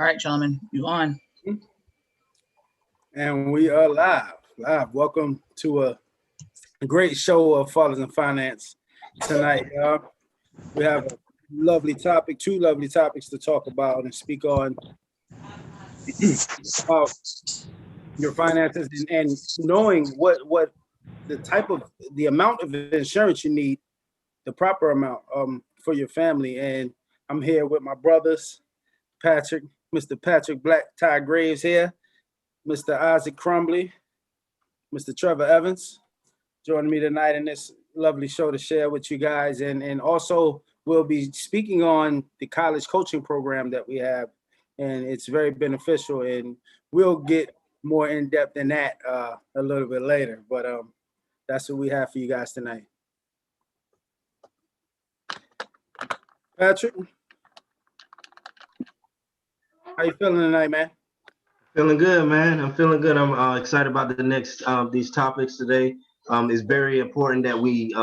All right, gentlemen, you on. And we are live. Welcome to a great show of Fathers and Finance tonight, y'all. We have a lovely topic, two lovely topics to talk about and speak on about your finances and knowing what the amount of insurance you need, the proper amount for your family. And I'm here with my brothers, Mr. Patrick Black Tie Graves here, Mr. Isaac Crumbly, Mr. Trevor Evans, joining me tonight in this lovely show to share with you guys. And also we'll be speaking on the college coaching program that we have, and it's very beneficial, and we'll get more in depth in that a little bit later, but that's what we have for you guys tonight. Patrick, how you feeling tonight, man? Feeling good, man. I'm feeling good. I'm excited about the next these topics today. It's very important that we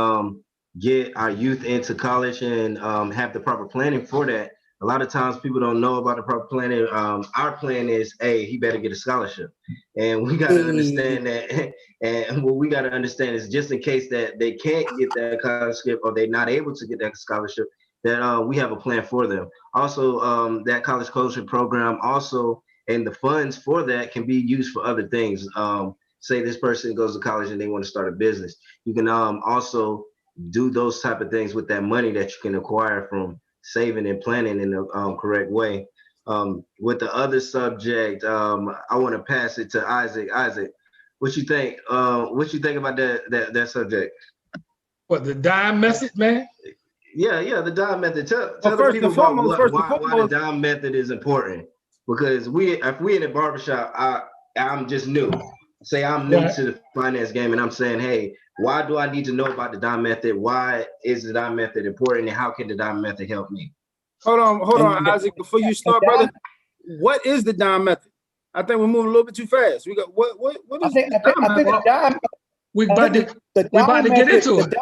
get our youth into college and have the proper planning for that. A lot of times people don't know about the proper planning. Our plan is, hey, he better get a scholarship, and we got to understand that. And what we got to understand is, just in case that they can't get that scholarship or they're not able to get that scholarship, that we have a plan for them. Also, that college coaching program also, and the funds for that can be used for other things. Say this person goes to college and they want to start a business. You can also do those type of things with that money that you can acquire from saving and planning in the correct way. With the other subject, I want to pass it to Isaac. Isaac, what you think? What you think about that subject? What, the dime method, man? Yeah, the dime method. Tell the people about why the dime method is important. Because if we in a barbershop, I'm just new. Say I'm new to the finance game, and I'm saying, hey, why do I need to know about the dime method? Why is the dime method important, and how can the dime method help me? Hold on, Isaac. Before you start, brother, what is the dime method? I think we're moving a little bit too fast. We got what is the dime? We about to get into it.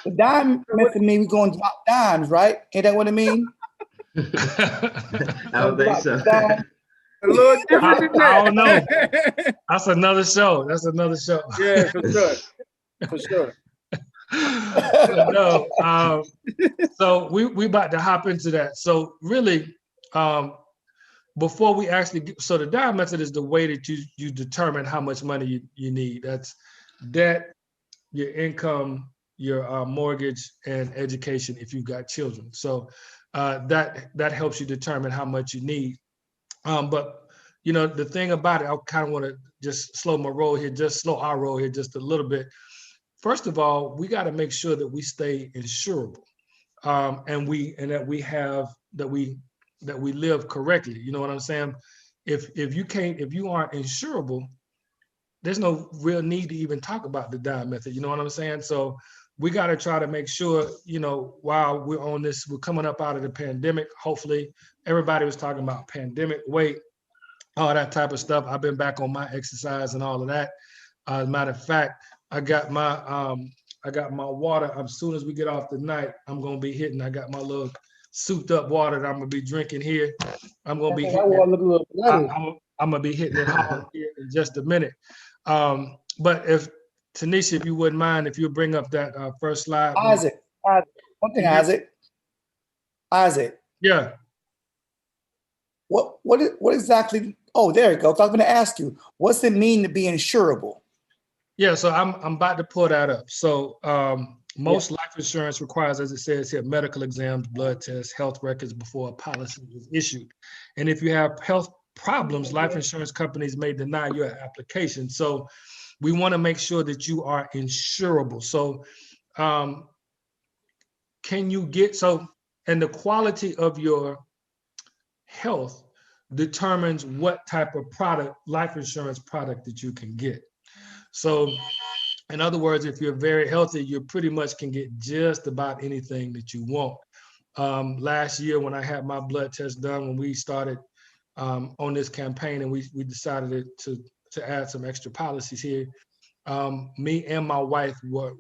The dime method means we're going to drop dimes, right? Ain't that what it means? I don't think so. A little different. I don't know. That's another show. Yeah, for sure. No. So we about to hop into that. So really, before we actually so the dime method is the way that you determine how much money you need. That's debt, your income, your mortgage, and education if you've got children. So that helps you determine how much you need. But you know, the thing about it, I kind of want to just slow our roll here just a little bit. First of all, we got to make sure that we stay insurable, and that we live correctly. You know what I'm saying? If you aren't insurable, there's no real need to even talk about the dime method. You know what I'm saying? So we got to try to make sure, you know, while we're on this, we're coming up out of the pandemic. Hopefully, everybody was talking about pandemic weight, all that type of stuff. I've been back on my exercise and all of that. As a matter of fact, I got my water. As soon as we get off tonight, I'm gonna be hitting. I got my little souped up water that I'm gonna be drinking here. I'm gonna be hitting I'm gonna be hitting it hard here in just a minute. But if Tanisha, if you wouldn't mind, if you would bring up that first slide. Isaac. One thing, Isaac. Yeah. What exactly? Oh, there you go. I was going to ask you, what's it mean to be insurable? Yeah, so I'm about to pull that up. So most life insurance requires, as it says here, medical exams, blood tests, health records before a policy is issued. And if you have health problems, life insurance companies may deny your application. So we want to make sure that you are insurable. So and the quality of your health determines what type of life insurance product that you can get. So in other words, if you're very healthy, you pretty much can get just about anything that you want. Last year when I had my blood test done, when we started on this campaign and we decided to add some extra policies here, me and my wife were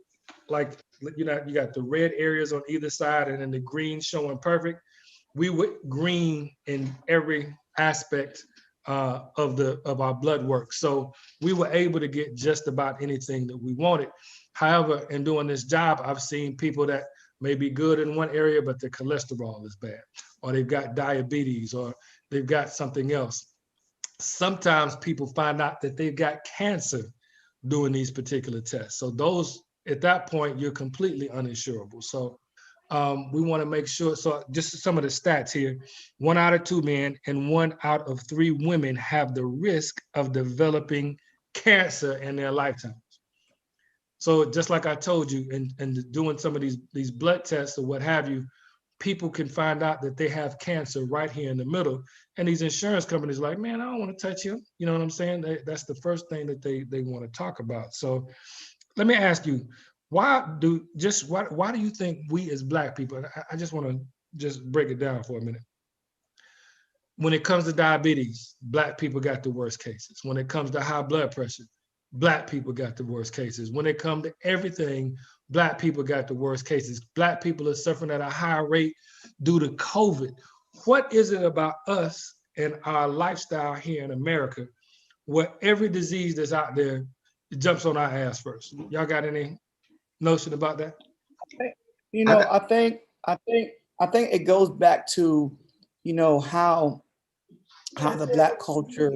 like, you know, you got the red areas on either side and then the green showing perfect. we were green in every aspect of our blood work. So we were able to get just about anything that we wanted. However, in doing this job, I've seen people that may be good in one area, but their cholesterol is bad, or they've got diabetes, or they've got something else. Sometimes people find out that they've got cancer doing these particular tests. So those, at that point, you're completely uninsurable. So we want to make sure. So just some of the stats here: 1 out of 2 men and 1 out of 3 women have the risk of developing cancer in their lifetimes. So just like I told you, and doing some of these blood tests or what have you, people can find out that they have cancer right here in the middle. And these insurance companies are like, man, I don't want to touch you. You know what I'm saying? That's the first thing that they want to talk about. So let me ask you, why do you think we as Black people, I just want to just break it down for a minute. When it comes to diabetes, Black people got the worst cases. When it comes to high blood pressure, Black people got the worst cases. When it comes to everything, Black people got the worst cases. Black people are suffering at a higher rate due to COVID. What is it about us and our lifestyle here in America where every disease that's out there, it jumps on our ass first? Y'all got any notion about that? You know, I think it goes back to, you know, how the Black culture,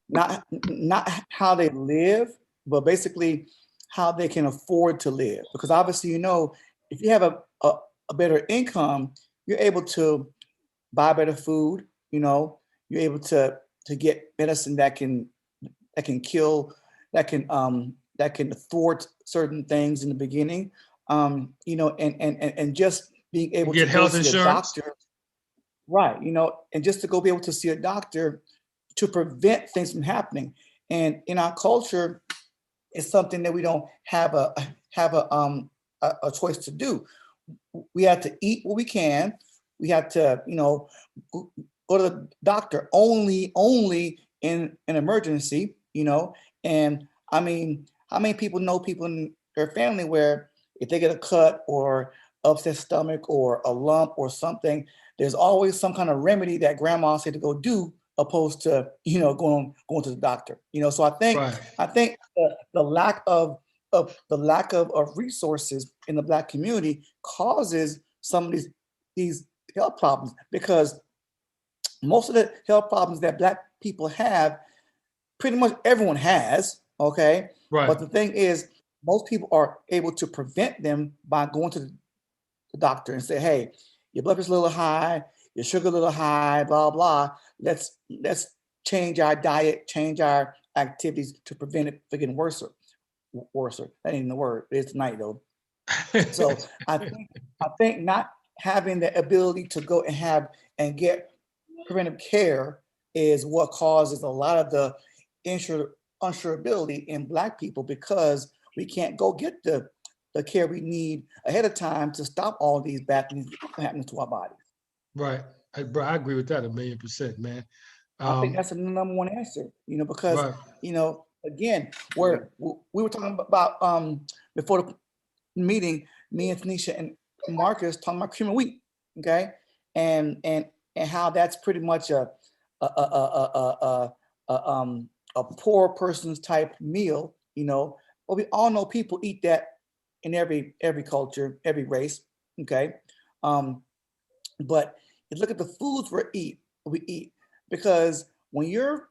not how they live, but basically how they can afford to live. Because obviously, you know, if you have a better income, you're able to buy better food. You know, you're able to get medicine that can kill, that can thwart certain things in the beginning. You know, and just being able get to health go see insurance. a doctor, right? You know, and just to go be able to see a doctor to prevent things from happening. And in our culture, it's something that we don't have a choice to do. We have to eat what we can. We have to, you know, go to the doctor only in an emergency, you know. And I mean, how many people know people in their family where if they get a cut or upset stomach or a lump or something, there's always some kind of remedy that grandma said to go do, opposed to, you know, going to the doctor, you know. So I think the lack of resources in the Black community causes some of these health problems, because most of the health problems that Black people have, pretty much everyone has, okay? Right. But the thing is, most people are able to prevent them by going to the doctor and say, hey, your blood pressure's a little high, your sugar a little high, blah, blah. Let's change our diet, change our activities to prevent it from getting worse. That ain't even the word. It's tonight though. So I think not having the ability to go and get preventive care is what causes a lot of the insurability in Black people, because we can't go get the care we need ahead of time to stop all these bad things happening to our bodies. Right. Bro, I agree with that 1,000,000%, man. I think that's the number one answer, you know, because, right. you know, again, we were talking about before the meeting, me and Tanisha and Marcus talking about cream of wheat, okay, and how that's pretty much a poor person's type meal, you know. But we all know people eat that in every culture, every race, okay. But you look at the foods we eat, because when you're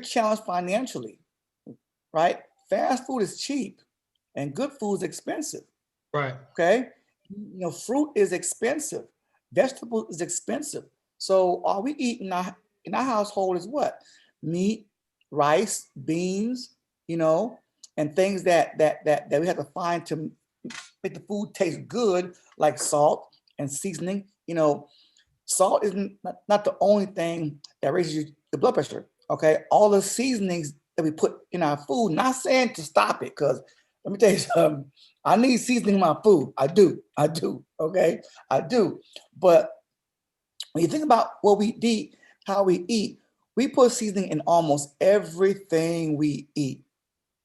challenged financially, right? Fast food is cheap and good food is expensive. Right. Okay. You know, fruit is expensive. Vegetable is expensive. So all we eat in our household is what? Meat, rice, beans, you know, and things that we have to find to make the food taste good, like salt and seasoning. You know, salt is not the only thing that raises your blood pressure. Okay, all the seasonings that we put in our food. Not saying to stop it, because let me tell you something. I need seasoning in my food. I do. Okay, I do. But when you think about what we eat, how we eat, we put seasoning in almost everything we eat.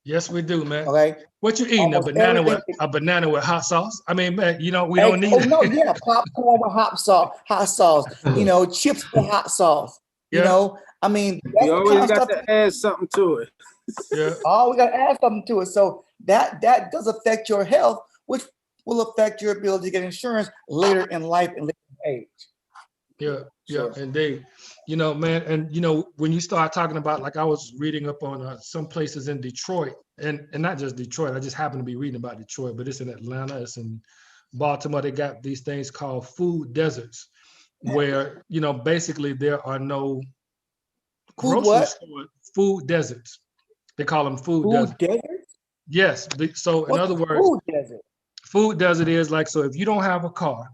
Yes, we do, man. Okay. What you eating? Almost everything. A banana with hot sauce? I mean, man, you know, we don't need Oh no, yeah, popcorn with hot sauce. Chips with hot sauce. Yeah. I mean, We that's the kind always of got stuff. to add something to it. Yeah. Oh, we got to add something to it. So that does affect your health, which will affect your ability to get insurance later in life and later in age. Yeah, Sure. yeah, indeed. You know, man, and when you start talking about, like, I was reading up on some places in Detroit, and not just Detroit. I just happen to be reading about Detroit, but it's in Atlanta, it's in Baltimore. They got these things called food deserts, where basically there are no Food grocery what? store. Food deserts. They call them food Food deserts. desert? Yes. So in What's other a words, food desert? food desert is like, so if you don't have a car,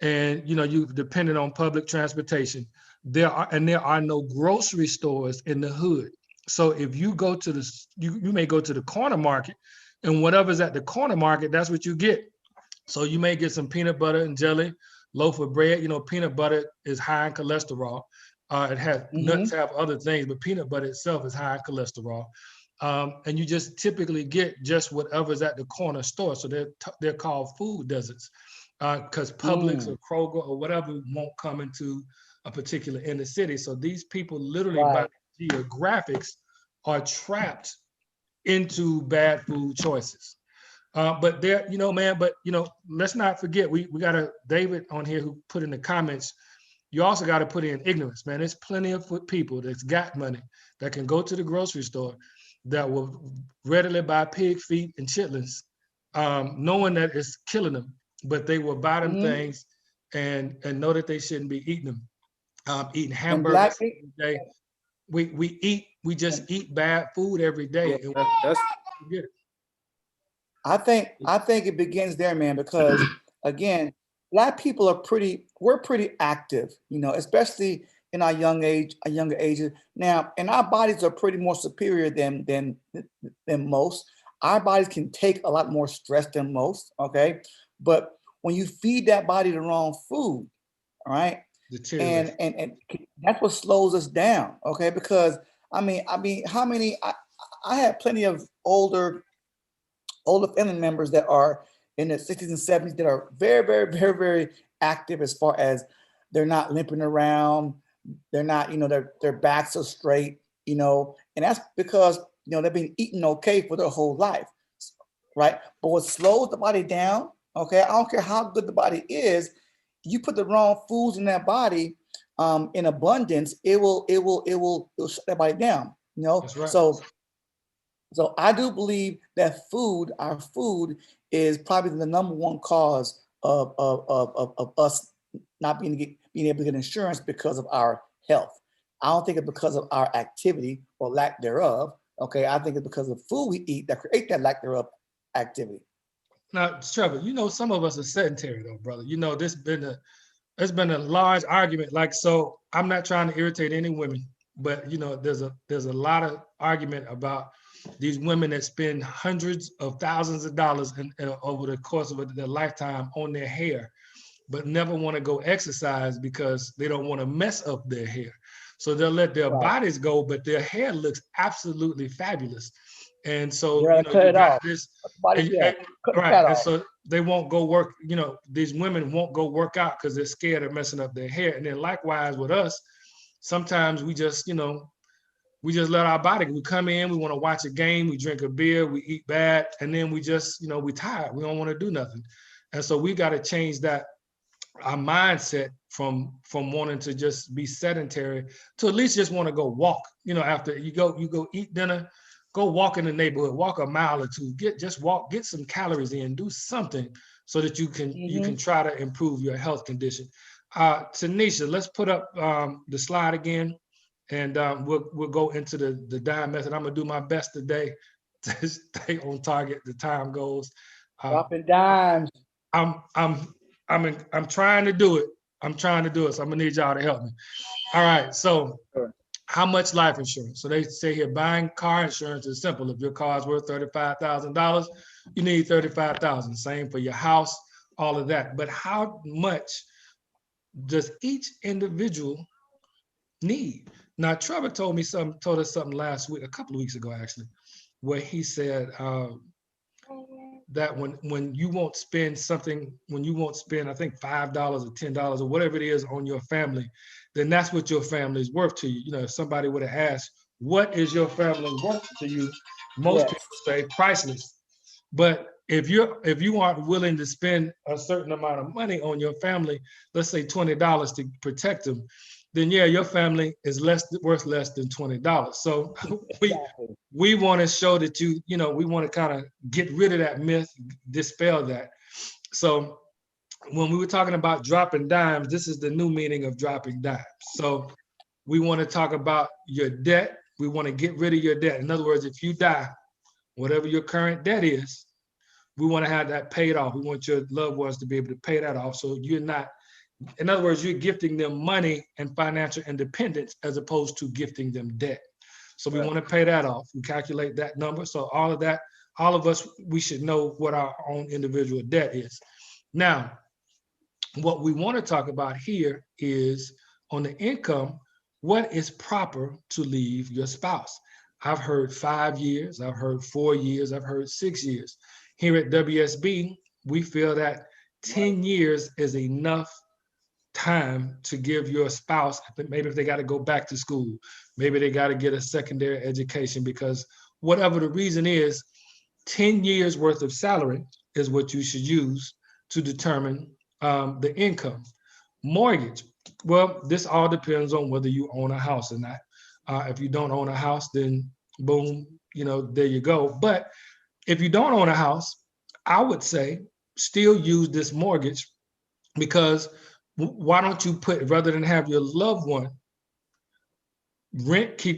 and you dependent on public transportation, there are no grocery stores in the hood. So if you go to you may go to the corner market, and whatever's at the corner market, that's what you get. So you may get some peanut butter and jelly, loaf of bread. Peanut butter is high in cholesterol. It has nuts have other things, but peanut butter itself is high in cholesterol. And you just typically get just whatever's at the corner store. So they're called food deserts. Because Publix or Kroger or whatever won't come into a particular inner city. So these people literally by geographics are trapped into bad food choices. But there, man, but let's not forget, we got a David on here who put in the comments, you also got to put in ignorance, man. There's plenty of people that's got money that can go to the grocery store that will readily buy pig feet and chitlins, knowing that it's killing them. But they will buy them things and know that they shouldn't be eating them. Eating hamburgers every day. We just eat bad food every day. I think it begins there, man, because again, Black people we're pretty active, especially in our younger ages. Now, and our bodies are pretty more superior than most. Our bodies can take a lot more stress than most, okay? But when you feed that body the wrong food, all right, and that's what slows us down, okay? Because I mean, how many? I have plenty of older family members that are in their 60s and 70s that are very, very, very, very active as far as they're not limping around, they're not, their backs are straight, and that's because they've been eating okay for their whole life, right? But what slows the body down, okay, I don't care how good the body is, you put the wrong foods in that body in abundance, it will shut that body down, That's right. So I do believe that our food is probably the number one cause of us not being able to get insurance because of our health. I don't think it's because of our activity or lack thereof. Okay, I think it's because of food we eat that create that lack thereof activity. Now, Trevor, some of us are sedentary though, brother. There's been a large argument. Like, so I'm not trying to irritate any women, but there's a lot of argument about these women that spend hundreds of thousands of dollars over the course of their lifetime on their hair, but never want to go exercise because they don't want to mess up their hair. So they'll let their bodies go, but their hair looks absolutely fabulous. And so you got this, and so they won't go work. These women won't go work out because they're scared of messing up their hair. And then likewise with us, sometimes we just let our body, we come in, we want to watch a game, we drink a beer, we eat bad, and then we just, we tired. We don't want to do nothing. And so we got to change our mindset from wanting to just be sedentary to at least just want to go walk. After you go eat dinner, go walk in the neighborhood, walk a mile or two, get some calories in, do something so that you can try to improve your health condition. Tanisha, let's put up the slide again. And we'll go into the dime method. I'm gonna do my best today to stay on target. The time goes. Dropping dimes. I'm trying to do it. So I'm gonna need y'all to help me. All right. So, how much life insurance? So they say here, buying car insurance is simple. If your car is worth $35,000, you need $35,000. Same for your house, all of that. But how much does each individual need? Now, Trevor told us something last week, a couple of weeks ago, actually, where he said that when you won't spend something, when you won't spend, I think $5 or $10 or whatever it is on your family, then that's what your family is worth to you. You know, if somebody would have asked, what is your family worth to you? Most people say priceless. But if you aren't willing to spend a certain amount of money on your family, let's say $20 to protect them, then yeah, your family is worth less than $20. So we want to show that we want to kind of get rid of that myth, dispel that. So when we were talking about dropping dimes, this is the new meaning of dropping dimes. So we want to talk about your debt. We want to get rid of your debt. In other words, if you die, whatever your current debt is, we want to have that paid off. We want your loved ones to be able to pay that off. So you're not, in other words, you're gifting them money and financial independence as opposed to gifting them debt. So we want to pay that off. We calculate that number. So all of that, all of us, we should know what our own individual debt is. Now, what we want to talk about here is on the income, what is proper to leave your spouse? I've heard 5 years, I've heard 4 years, I've heard 6 years. Here at WSB, we feel that 10 years is enough time to give your spouse, maybe if they got to go back to school, maybe they got to get a secondary education, because whatever the reason is, 10 years worth of salary is what you should use to determine the income. Mortgage, well, this all depends on whether you own a house or not. If you don't own a house, then boom, there you go. But if you don't own a house, I would say still use this mortgage, because why don't you put, rather than have your loved one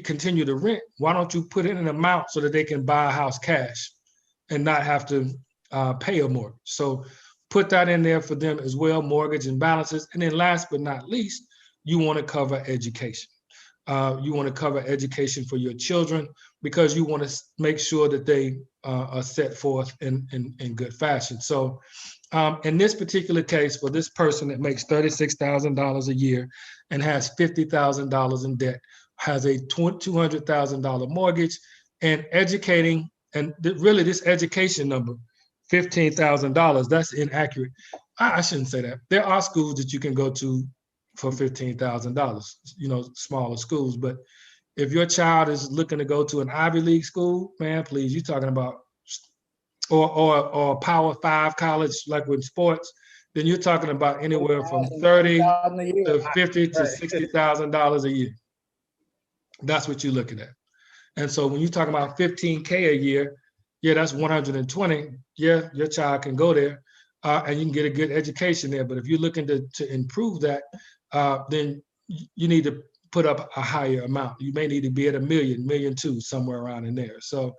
continue to rent, why don't you put in an amount so that they can buy a house cash and not have to pay a mortgage? So put that in there for them as well, mortgage and balances. And then last but not least, you want to cover education. You want to cover education for your children, because you want to make sure that they are set forth in good fashion. So in this particular case, for this person that makes $36,000 a year and has $50,000 in debt, has a $200,000 mortgage, and educating, and really this education number, $15,000, that's inaccurate. I shouldn't say that. There are schools that you can go to for $15,000, smaller schools. But if your child is looking to go to an Ivy League school, man, please, you're talking about, or a Power 5 college, like with sports, then you're talking about anywhere from $30 to $50 to $60,000 a year. That's what you're looking at. And so when you're talking about $15K a year, yeah, that's 120. Yeah, your child can go there and you can get a good education there. But if you're looking to improve that, then you need to put up a higher amount. You may need to be at $1 million, $1.2 million, somewhere around in there. So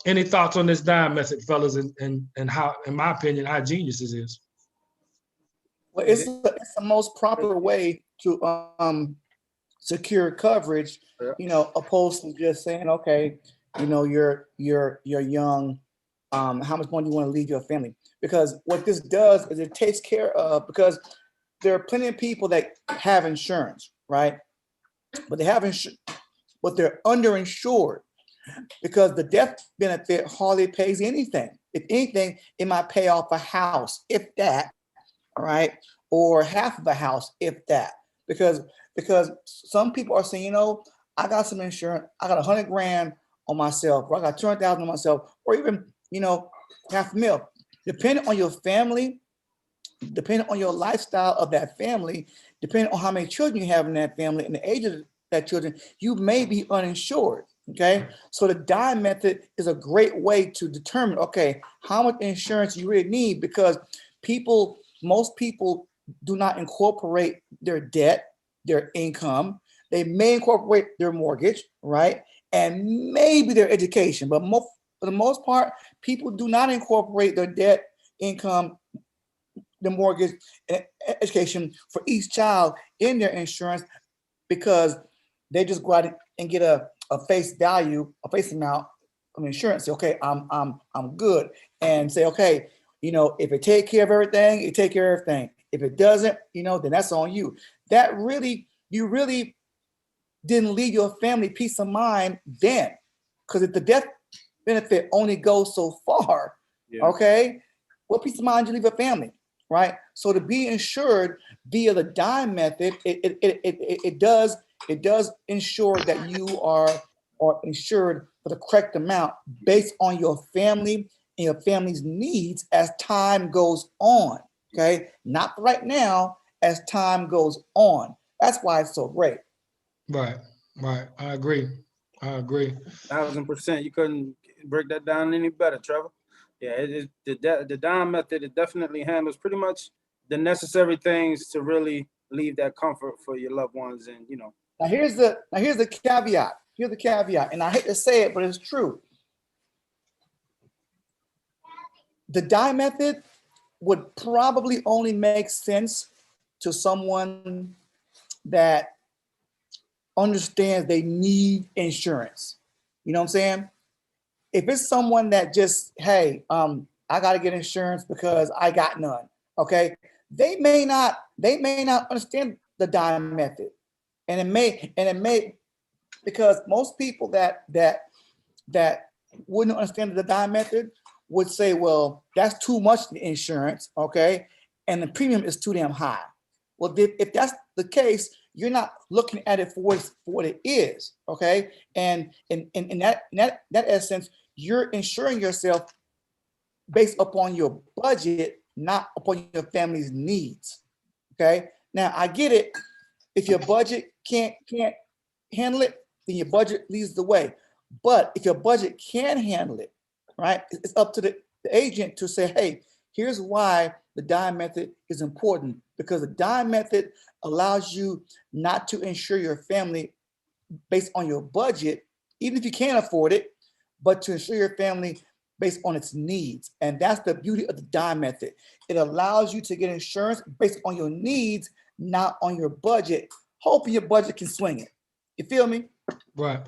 any thoughts on this dime method, fellas, and how, in my opinion, how genius this is? Well, it's the most proper way to secure coverage, opposed to just saying, okay, you're young, how much money do you want to leave your family? Because what this does is it takes care of, because there are plenty of people that have insurance, right? But they have insurance, but they're underinsured, because the death benefit hardly pays anything. If anything, it might pay off a house, if that, all right, or half of a house, if that, because some people are saying, I got some insurance, I got $100,000 on myself, or I got $200,000 on myself, or even, $500,000. Depending on your family, depending on your lifestyle of that family, depending on how many children you have in that family and the age of that children, you may be uninsured. Okay, so the dime method is a great way to determine, okay, how much insurance you really need, because most people do not incorporate their debt, their income. They may incorporate their mortgage, right? And maybe their education, but for the most part, people do not incorporate their debt, income, the mortgage, and education for each child in their insurance, because they just go out and get a face value, a face amount of insurance. Say, okay, I'm good, and say, okay, if it take care of everything, it take care of everything. If it doesn't, then that's on you. You really didn't leave your family peace of mind then, because if the death benefit only goes so far. Yeah. Okay, what peace of mind you leave a family, right? So to be insured via the dime method, it does ensure that you are insured for the correct amount based on your family and your family's needs as time goes on. Okay, not right now, as time goes on. That's why it's so great. Right. I agree. 1,000%. You couldn't break that down any better, Trevor. Yeah, the dime method, it definitely handles pretty much the necessary things to really leave that comfort for your loved ones. And, you know, Now here's the caveat. Here's the caveat, and I hate to say it, but it's true. The dime method would probably only make sense to someone that understands they need insurance. You know what I'm saying? If it's someone that just, hey, I got to get insurance because I got none. Okay, they may not understand the dime method, and it may because most people that wouldn't understand the dime method would say, well, that's too much insurance, okay, and the premium is too damn high. Well, if that's the case, you're not looking at it for what it is, okay? And in that essence, you're insuring yourself based upon your budget, not upon your family's needs, okay? Now, I get it. If your budget can't handle it, then your budget leads the way. But if your budget can handle it, right, it's up to the agent to say, hey, here's why the dime method is important, because the dime method allows you not to insure your family based on your budget, even if you can't afford it, but to insure your family based on its needs. And that's the beauty of the dime method. It allows you to get insurance based on your needs, not on your budget, hoping your budget can swing it. You feel me? Right.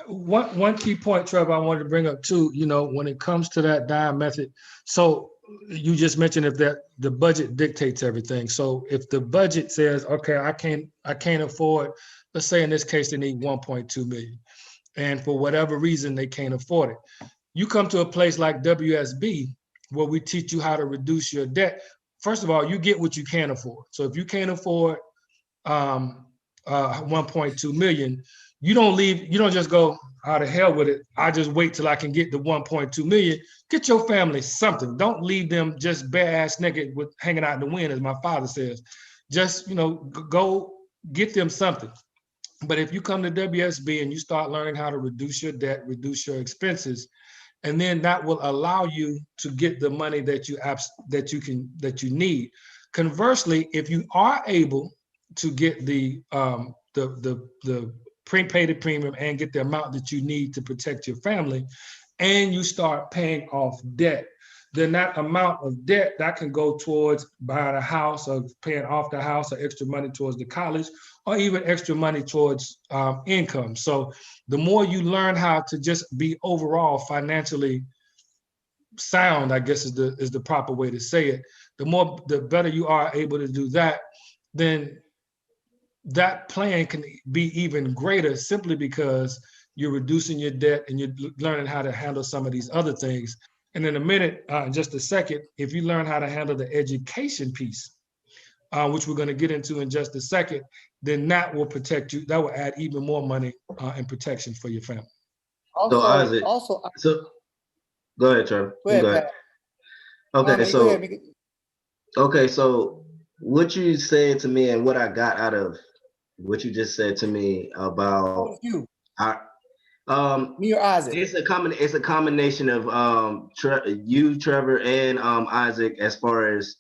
One key point, Trevor, I wanted to bring up too, you know, when it comes to that dime method. So you just mentioned if that the budget dictates everything. So if the budget says, okay, I can't afford, let's say in this case, they need 1.2 million. And for whatever reason, they can't afford it. You come to a place like WSB where we teach you how to reduce your debt. First of all, you get what you can afford. So if you can't afford 1.2 million, you don't just go out of hell with it. I just wait till I can get the 1.2 million. Get your family something. Don't leave them just bare ass naked with hanging out in the wind, as my father says. Just, you know, go get them something. But if you come to WSB and you start learning how to reduce your debt, reduce your expenses, and then that will allow you to get the money that you need. Conversely, if you are able to get the prepaid premium and get the amount that you need to protect your family, and you start paying off debt, then that amount of debt that can go towards buying a house or paying off the house or extra money towards the college or even extra money towards income. So the more you learn how to just be overall financially sound, I guess is the proper way to say it, the better you are able to do that, then that plan can be even greater simply because you're reducing your debt and you're learning how to handle some of these other things. And in a minute, just a second, if you learn how to handle the education piece, which we're going to get into in just a second, then that will protect you. That will add even more money and protection for your family. So Isaac, so go ahead, Trevor. Go ahead. Okay, so what you said to me and what I got out of what you just said to me about you, me or Isaac. It's a combination of you, Trevor, and Isaac, as far as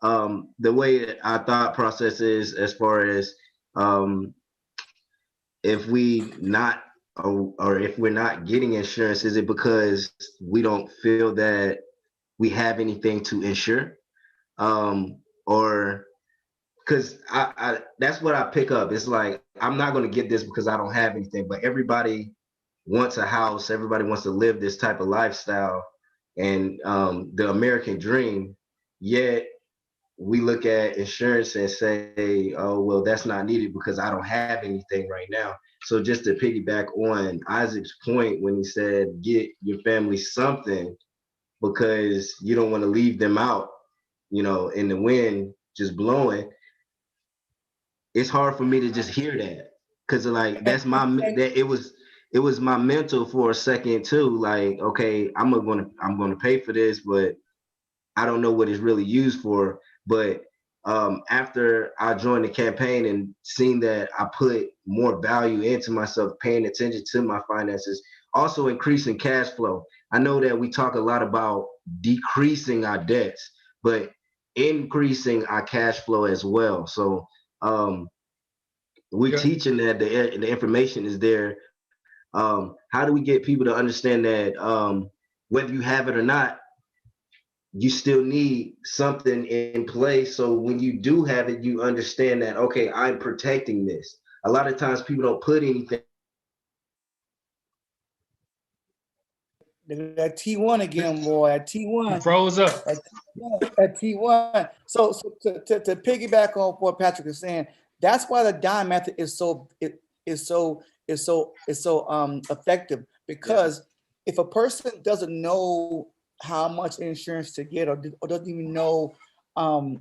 the way our thought process is, as far as if we not or if we're not getting insurance, is it because we don't feel that we have anything to insure, or because I that's what I pick up. It's like, I'm not going to get this because I don't have anything, but everybody wants a house, everybody wants to live this type of lifestyle and the American dream, yet we look at insurance and say, oh, well, that's not needed because I don't have anything right now. So just to piggyback on Isaac's point when he said, get your family something because you don't want to leave them out, you know, in the wind just blowing. It's hard for me to just hear that because like that's it was my mental for a second too. Like, okay, I'm gonna pay for this, but I don't know what it's really used for. But after I joined the campaign and seeing that I put more value into myself, paying attention to my finances, also increasing cash flow. I know that we talk a lot about decreasing our debts, but increasing our cash flow as well. So we're teaching that the information is there. How do we get people to understand that whether you have it or not, you still need something in place. So when you do have it, you understand that, okay, I'm protecting this. A lot of times people don't put anything. That T1 again, boy. That T1. You froze up. That T1. So to piggyback on what Patrick is saying, that's why the dime method is so effective, because if a person doesn't know how much insurance to get or doesn't even know how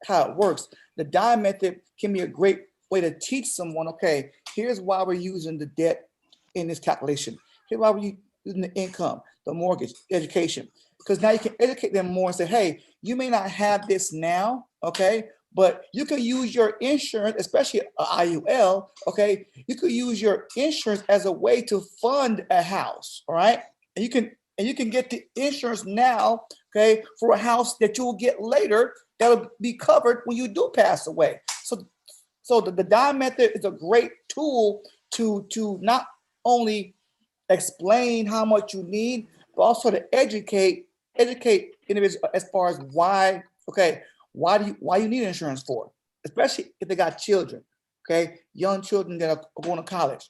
it works, the dime method can be a great way to teach someone, okay, here's why we're using the debt in this calculation. Here's why we're using the income, the mortgage, education. Because now you can educate them more and say, hey, you may not have this now, okay, but you can use your insurance, especially IUL, okay, you could use your insurance as a way to fund a house, all right? And you can get the insurance now, okay, for a house that you will get later that'll be covered when you do pass away. So the dime method is a great tool to not only explain how much you need, but also to educate individuals as far as why you need insurance for, especially if they got children, okay, young children that are going to college,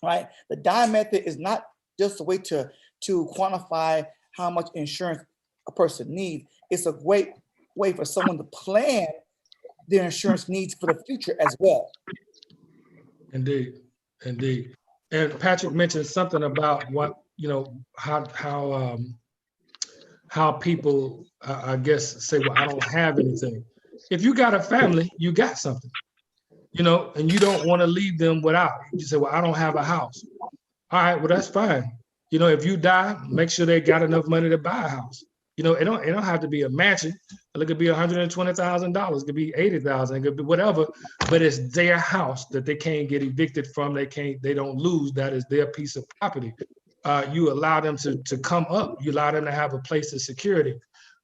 right? The dime method is not just a way to quantify how much insurance a person needs. It's a great way for someone to plan their insurance needs for the future as well. Indeed. And Patrick mentioned something about what, how people, I guess, say, well, I don't have anything. If you got a family, you got something, and you don't want to leave them without. You say, well, I don't have a house. All right, well, that's fine. If you die, make sure they got enough money to buy a house. It don't have to be a mansion. It could be $120,000. It could be $80,000. It could be whatever. But it's their house that they can't get evicted from. They don't lose. That is their piece of property. You allow them to come up. You allow them to have a place of security.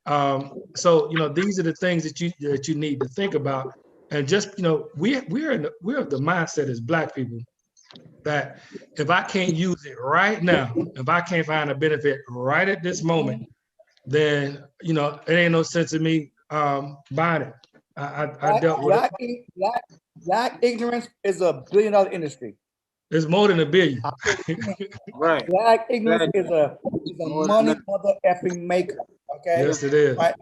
So these are the things that you need to think about. And just we're of the mindset as Black people that if I can't use it right now, if I can't find a benefit right at this moment, then it ain't no sense in me buying it. I dealt with Black ignorance is a $1 billion industry. It's more than $1 billion. Right. Black ignorance is a money mother effing maker. Okay. Yes, it is. Right.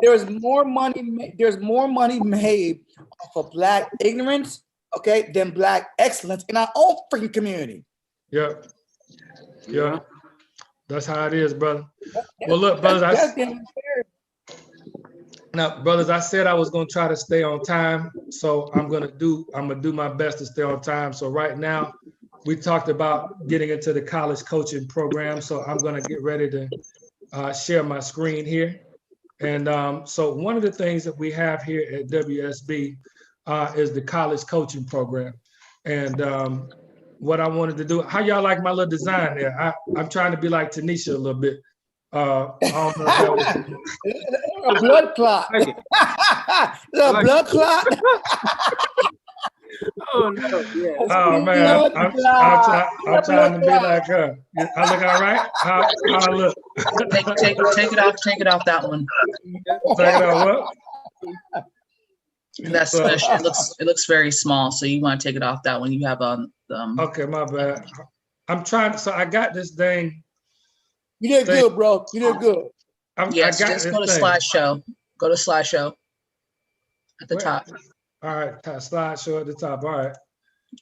There's more money. There's more money made off of Black ignorance, okay, than Black excellence in our own freaking community. Yeah. That's how it is, brother. Well, look, brothers. Brothers, I said I was gonna try to stay on time, so I'm gonna do my best to stay on time. So right now, we talked about getting into the college coaching program. So I'm gonna get ready to share my screen here. And so one of the things that we have here at WSB is the college coaching program. And what I wanted to do, how y'all like my little design there? I'm trying to be like Tanisha a little bit. I don't know if that was... A blood clot. A blood clot. Oh no! Yeah. Oh man, I'm trying to be like her. I look all right. How I look? Take it off that one. Take it off what? That's it looks very small, so you want to take it off that one. You have Okay, my bad. I'm trying. So I got this thing. You did good, bro. You did good. Yes, I got just go to this thing. slideshow. Go to slideshow at the Where- top. All right, slideshow at the top. All right.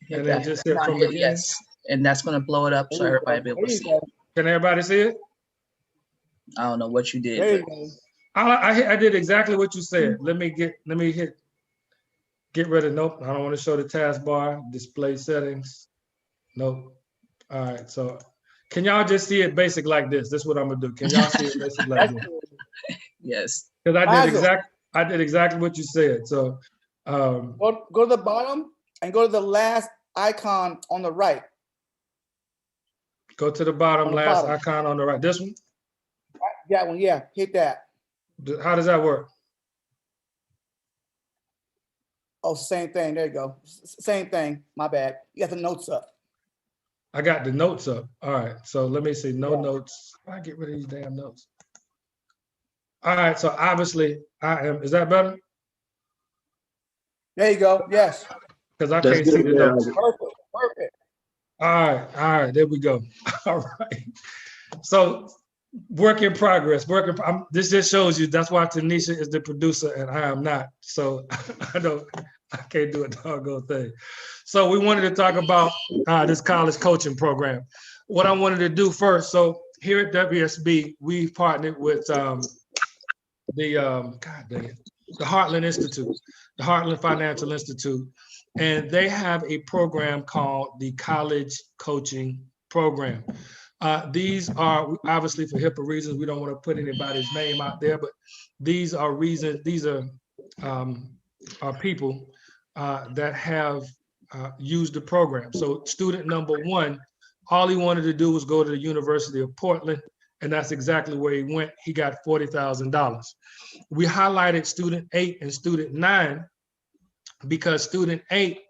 Hit And then that. just hit Not from hit beginning. yes. And that's going to blow it up so everybody will be able to see it. Can everybody see it? I don't know what you did. There you but go. I did exactly what you said. Let me get rid of, nope. I don't want to show the taskbar, display settings. Nope. All right, so can y'all just see it basic like this? This is what I'm gonna do. Can y'all see it basic like this? Yes. Because Basil. I did exactly what you said. So Go to the bottom and go to the last icon on the right. go to the bottom, On the last bottom. icon on the right. This one? That one, yeah, hit that. How does that work? Oh, same thing. There you go. Same thing. My bad. You got the notes up. I got the notes up. All right, so let me see, no Yeah. notes. I get rid of these damn notes. All right, so obviously is that better? There you go. Yes. Because I That's can't see good, the man. notes. Perfect. All right, there we go. All right. So work in progress. This just shows you that's why Tanisha is the producer and I am not. So I can't do a doggone thing. So we wanted to talk about this college coaching program. What I wanted to do first, so here at WSB, we've partnered with the Heartland Institute, the Heartland Financial Institute, and they have a program called the College Coaching Program. These are obviously for HIPAA reasons. We don't want to put anybody's name out there, but these are people that have used the program. So student number one, all he wanted to do was go to the University of Portland, and that's exactly where he went. He got $40,000. We highlighted student 8 and student 9 because student 8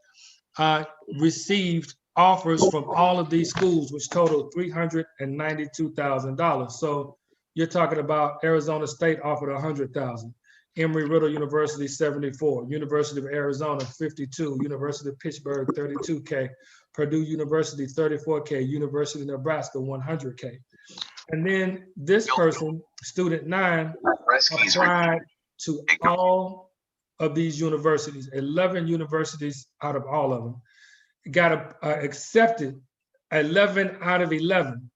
received offers from all of these schools, which totaled $392,000. So you're talking about Arizona State offered $100,000, Emory-Riddle University 74, University of Arizona 52, University of Pittsburgh 32K, Purdue University 34K, University of Nebraska 100K. And then this person, student 9, applied to all of these universities, 11 universities out of all of them, got accepted 11 out of 11,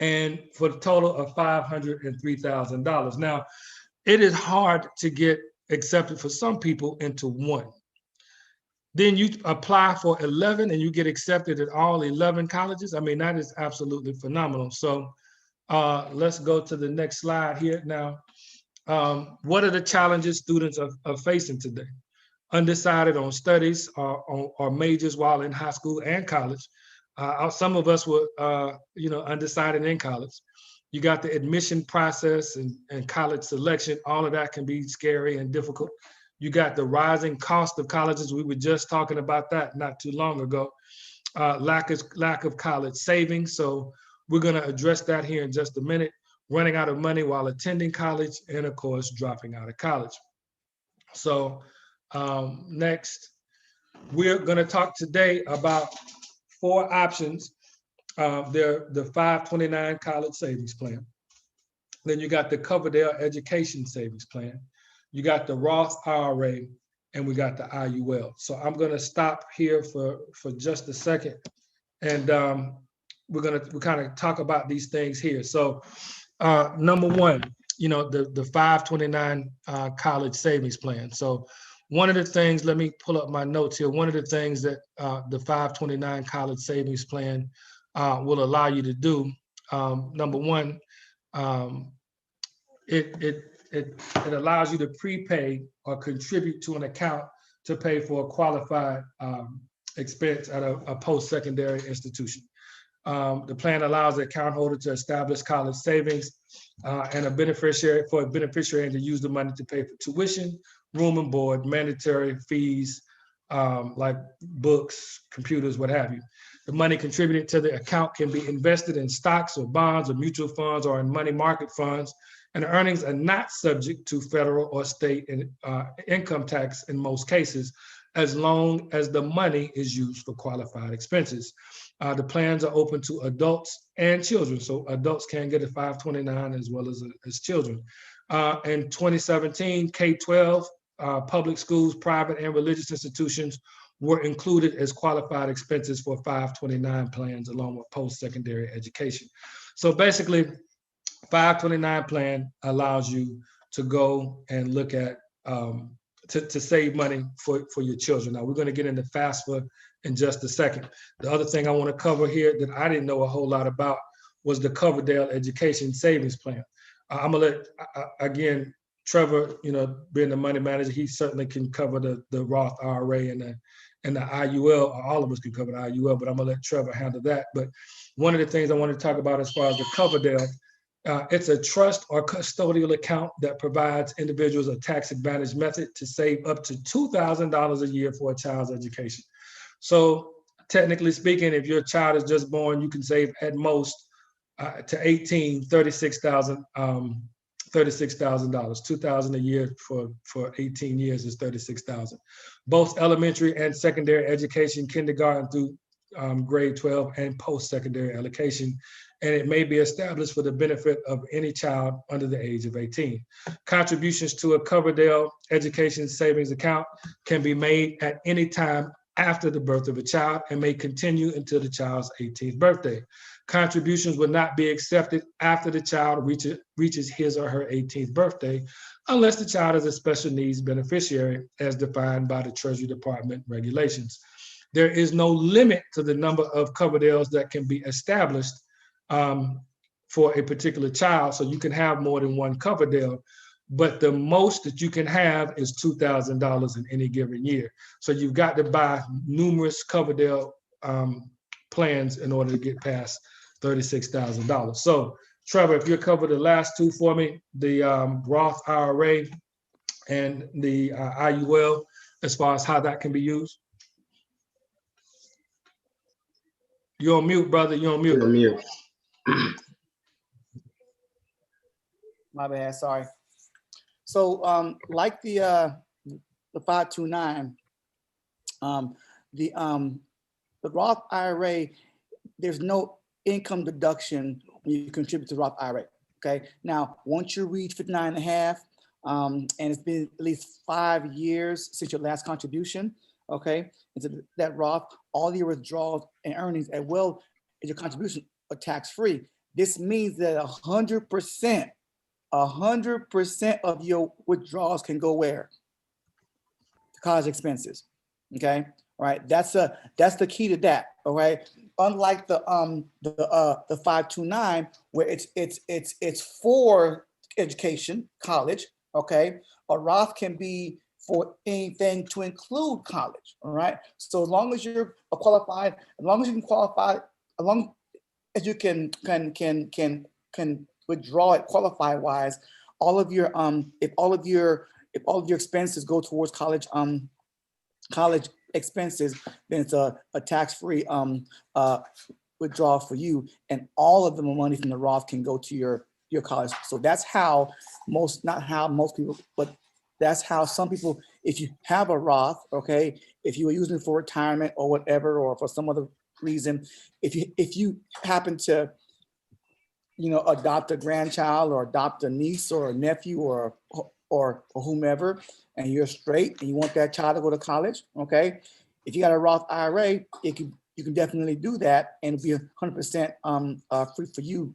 and for a total of $503,000. Now, it is hard to get accepted for some people into one. Then you apply for 11 and you get accepted at all 11 colleges. I mean, that is absolutely phenomenal. So let's go to the next slide here now. What are the challenges students are facing today? Undecided on studies or majors while in high school and college. Some of us were, undecided in college. You got the admission process and college selection. All of that can be scary and difficult. You got the rising cost of colleges. We were just talking about that not too long ago. Lack of college savings. So we're going to address that here in just a minute. Running out of money while attending college, and of course, dropping out of college. So next, we're going to talk today about 4 options. They're the 529 College Savings Plan. Then you got the Coverdale Education Savings Plan. You got the Roth IRA, and we got the IUL. So I'm going to stop here for just a second, and we're kind of talk about these things here. So number one, the 529 College Savings Plan. So one of the things, let me pull up my notes here. One of the things that the 529 College Savings Plan will allow you to do, number one, it allows you to prepay or contribute to an account to pay for a qualified expense at a post-secondary institution. The plan allows the account holder to establish college savings and a beneficiary to use the money to pay for tuition, room and board, mandatory fees like books, computers, what have you. The money contributed to the account can be invested in stocks or bonds or mutual funds or in money market funds, and the earnings are not subject to federal or state income tax in most cases, as long as the money is used for qualified expenses. The plans are open to adults and children. So adults can get a 529 as well as children. In 2017, K-12, public schools, private and religious institutions were included as qualified expenses for 529 plans along with post-secondary education. So basically, 529 plan allows you to go and look at to save money for your children. Now we're going to get into FAFSA in just a second. The other thing I want to cover here that I didn't know a whole lot about was the Coverdale Education Savings Plan. I'm gonna let again Trevor, being the money manager, he certainly can cover the Roth IRA and the IUL. Or all of us can cover the IUL, but I'm gonna let Trevor handle that. But one of the things I want to talk about as far as the Coverdale. It's a trust or custodial account that provides individuals a tax advantage method to save up to $2,000 a year for a child's education. So technically speaking, if your child is just born, you can save at most to 18, $36,000, $2,000 a year for 18 years is $36,000. Both elementary and secondary education, kindergarten through grade 12 and post-secondary education, and it may be established for the benefit of any child under the age of 18. Contributions to a Coverdale Education Savings Account can be made at any time after the birth of a child and may continue until the child's 18th birthday. Contributions will not be accepted after the child reaches his or her 18th birthday unless the child is a special needs beneficiary as defined by the Treasury Department regulations. There is no limit to the number of Coverdales that can be established for a particular child. So you can have more than one Coverdale, but the most that you can have is $2,000 in any given year. So you've got to buy numerous Coverdale plans in order to get past $36,000. So Trevor, if you cover the last two for me, the Roth IRA and the IUL, as far as how that can be used. You're on mute, brother. You're on mute. You're on mute. My bad, sorry. So like the 529, the Roth IRA, there's no income deduction when you contribute to Roth IRA. Okay. Now, once you reach 59 and a half, and it's been at least 5 years since your last contribution, okay, into that Roth, all your withdrawals and earnings as well as your contribution are tax-free. This means that 100% of your withdrawals can go where? To college expenses. Okay, all right. That's the key to that. All right. Unlike the 529, where it's for education, college. Okay, a Roth can be for anything to include college. All right. So as long as you're qualified, as long as you can qualify, as long as you can withdraw it qualify wise, all of your if all of your expenses go towards college expenses, then it's a tax-free withdrawal for you, and all of the money from the Roth can go to your college. So that's how not how most people, but that's how some people, if you have a Roth, okay, if you were using it for retirement or whatever, or for some other reason, if you happen to adopt a grandchild or adopt a niece or a nephew or whomever, and you're straight and you want that child to go to college, okay, if you got a Roth IRA, you can definitely do that, and it'll be 100% free for you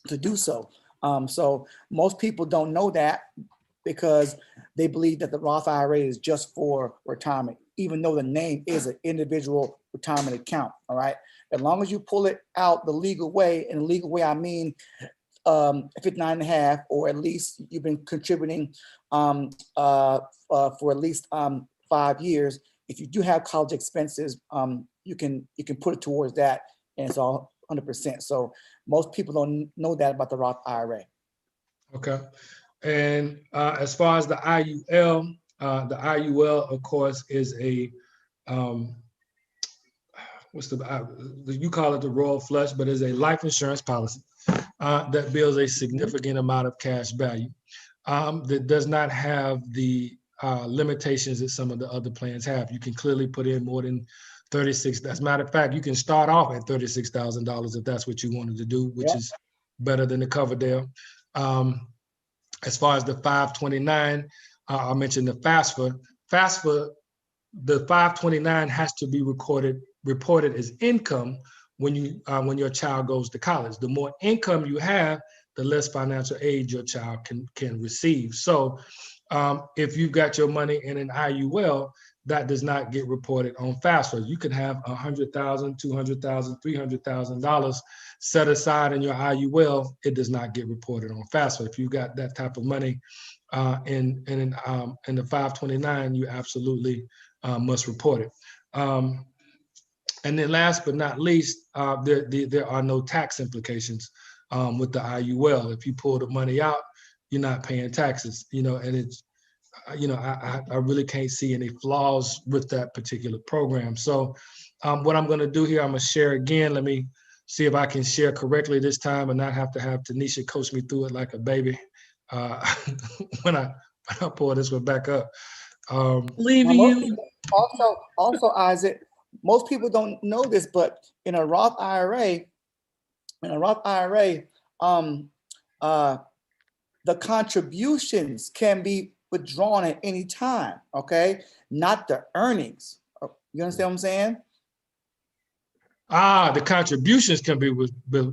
to do so. So most people don't know that because they believe that the Roth IRA is just for retirement, even though the name is an individual retirement account. All right. As long as you pull it out the legal way, and the legal way I mean 59 and a half, or at least you've been contributing for at least 5 years. If you do have college expenses, you can put it towards that, and it's all 100%. So most people don't know that about the Roth IRA. Okay. And as far as the IUL, of course, is a you call it the royal flush, but it's a life insurance policy that builds a significant amount of cash value that does not have the limitations that some of the other plans have. You can clearly put in more than 36. As a matter of fact, you can start off at $36,000 if that's what you wanted to do, which is better than the Coverdale. As far as the 529, I mentioned the FAFSA. FAFSA, the 529 has to be reported as income when your child goes to college. The more income you have, the less financial aid your child can receive. So if you've got your money in an IUL, that does not get reported on FAFSA. You can have $100,000, $200,000, $300,000 set aside in your IUL. It does not get reported on FAFSA. If you got that type of money in the 529, you absolutely must report it. And then last but not least, there are no tax implications with the IUL. If you pull the money out, you're not paying taxes, and it's, I really can't see any flaws with that particular program. So what I'm going to do here, I'm going to share again. Let me see if I can share correctly this time and not have to have Tanisha coach me through it like a baby when I pull this one back up. Leaving you. Also, Isaac, most people don't know this, but in a Roth IRA, the contributions can be withdrawn at any time, okay? Not the earnings. You understand what I'm saying? The contributions can be withdrawn. The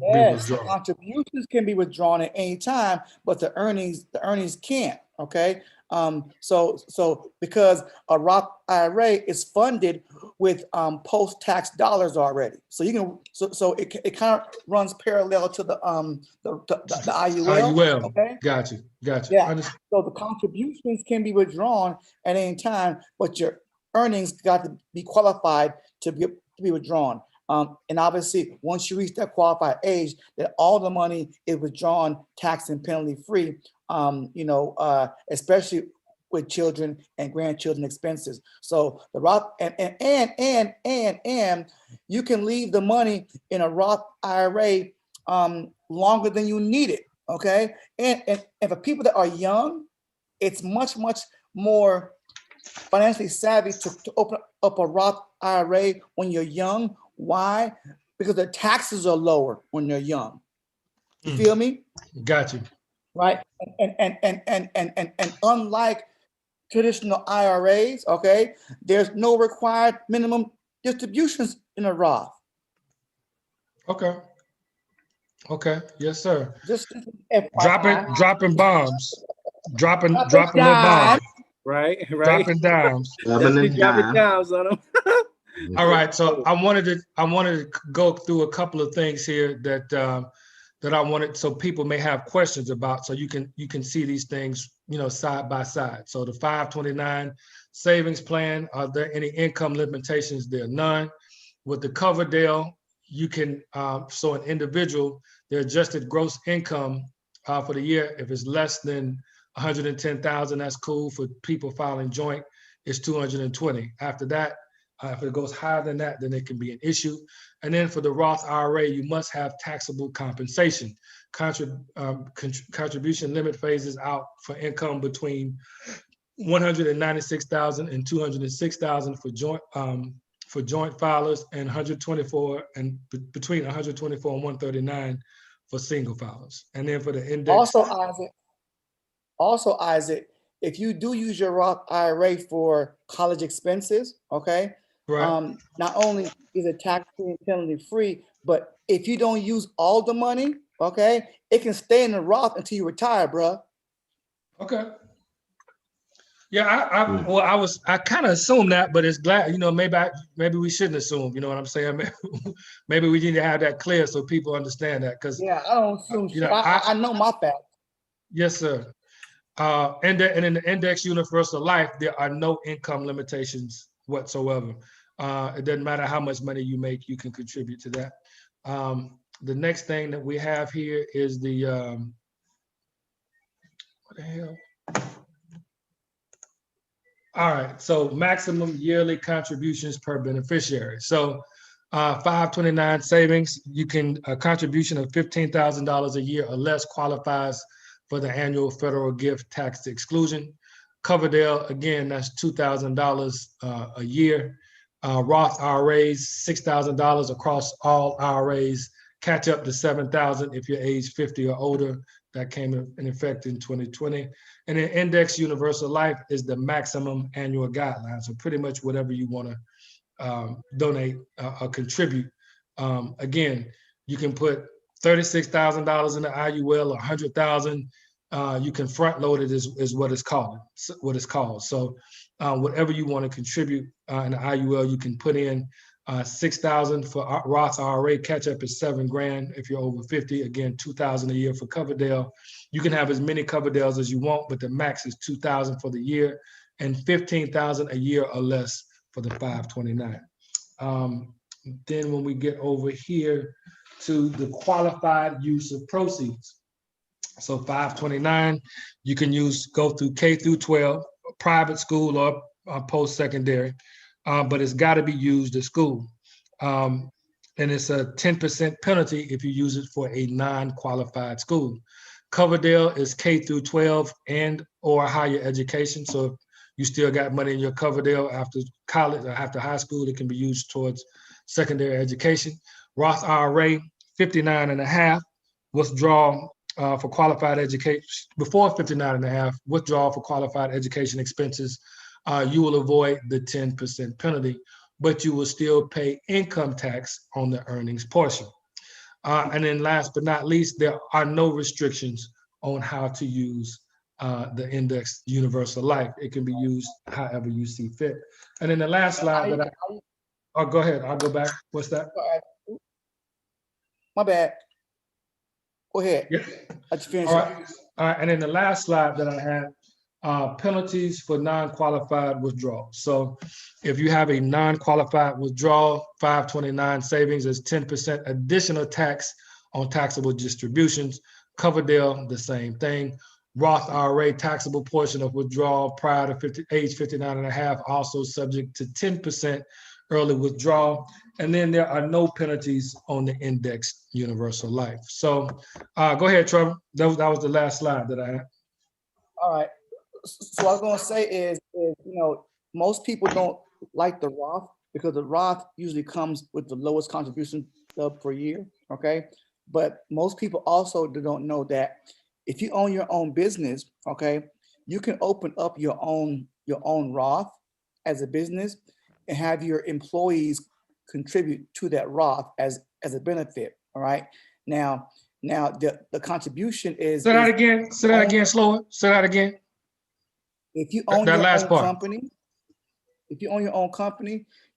contributions can be withdrawn at any time, but the earnings can't, okay? So because a Roth IRA is funded with post-tax dollars already, so you can so it kind of runs parallel to the IUL. Okay, got you. Yeah. So the contributions can be withdrawn at any time, but your earnings got to be qualified to be withdrawn. And obviously, once you reach that qualified age, that all the money is withdrawn tax and penalty free. Especially with children and grandchildren expenses. So the Roth and you can leave the money in a Roth IRA longer than you need it. Okay, and for people that are young, it's much more financially savvy to open up a Roth IRA when you're young. Why? Because the taxes are lower when you're young. You feel me? Got you. Right, and unlike traditional IRAs, okay, there's no required minimum distributions in a Roth. Okay, yes, sir. Just dropping bombs, dropping the Right. bomb, dropping dimes. Dropping dimes on them. All right, so I wanted to go through a couple of things here that I wanted, so people may have questions about, so you can see these things, side by side. So the 529 savings plan, are there any income limitations? There are none. With the Coverdale, you can, so an individual, their adjusted gross income for the year, if it's less than 110,000, that's cool. For people filing joint, it's 220. After that, if it goes higher than that, then it can be an issue. And then for the Roth IRA, you must have taxable compensation. Contribution limit phases out for income between 196,000 and 206,000 for joint filers, and 124 and between 124 and 139 for single filers. And then for the index. Also, Isaac, if you do use your Roth IRA for college expenses, okay, right. Not only is it tax-free and penalty-free, but if you don't use all the money, okay, it can stay in the Roth until you retire, bro. Okay. Yeah, I kind of assumed that, but it's glad, maybe we shouldn't assume, you know what I'm saying? Maybe we need to have that clear so people understand that, because I don't assume. I know my facts. Yes, sir. And in the Index Universal Life, there are no income limitations whatsoever. It doesn't matter how much money you make, you can contribute to that. The next thing that we have here is the, what the hell? All right, so maximum yearly contributions per beneficiary. So 529 savings, you can, a contribution of $15,000 a year or less qualifies for the annual federal gift tax exclusion. Coverdale, again, that's $2,000 a year. Roth IRAs, $6,000 across all IRAs, catch up to $7,000 if you're age 50 or older. That came in effect in 2020. And then Index Universal Life is the maximum annual guideline. So pretty much whatever you want to donate or contribute. Again, you can put $36,000 in the IUL, or $100,000. You can front load it is what it's called. So whatever you want to contribute in the IUL, you can put in $6,000 for Roth IRA. Catch up is $7,000 if you're over 50. Again, $2,000 a year for Coverdale. You can have as many Coverdales as you want, but the max is $2,000 for the year and $15,000 a year or less for the 529. Then when we get over here to the qualified use of proceeds. So 529, you can go through K through 12, private school or post-secondary, but it's got to be used at school. And it's a 10% penalty if you use it for a non-qualified school. Coverdale is K through 12 and or higher education. So if you still got money in your Coverdale after college or after high school, it can be used towards secondary education. Roth IRA, 59.5, withdrawal for qualified education, before 59.5, withdrawal for qualified education expenses. You will avoid the 10% penalty, but you will still pay income tax on the earnings portion. And then last but not least, there are no restrictions on how to use the Index Universal Life. It can be used however you see fit. And then the last slide that go ahead, I'll go back. What's that? My bad. Go ahead. Yeah. I just finished. All right. And then the last slide that I had, penalties for non-qualified withdrawals. So if you have a non-qualified withdrawal, 529 savings is 10% additional tax on taxable distributions. Coverdale, the same thing. Roth IRA taxable portion of withdrawal prior to age 59.5, also subject to 10% early withdrawal. And then there are no penalties on the Index Universal Life. So go ahead, Trevor. That was the last slide that I had. All right. So what I was going to say is, most people don't like the Roth because the Roth usually comes with the lowest contribution per year. Okay. But most people also don't know that if you own your own business, okay, you can open up your own Roth as a business and have your employees contribute to that Roth as a benefit. All right. Now the contribution is. Say that again. Say that again. Slower. Say that again. If you own that your last own part. company,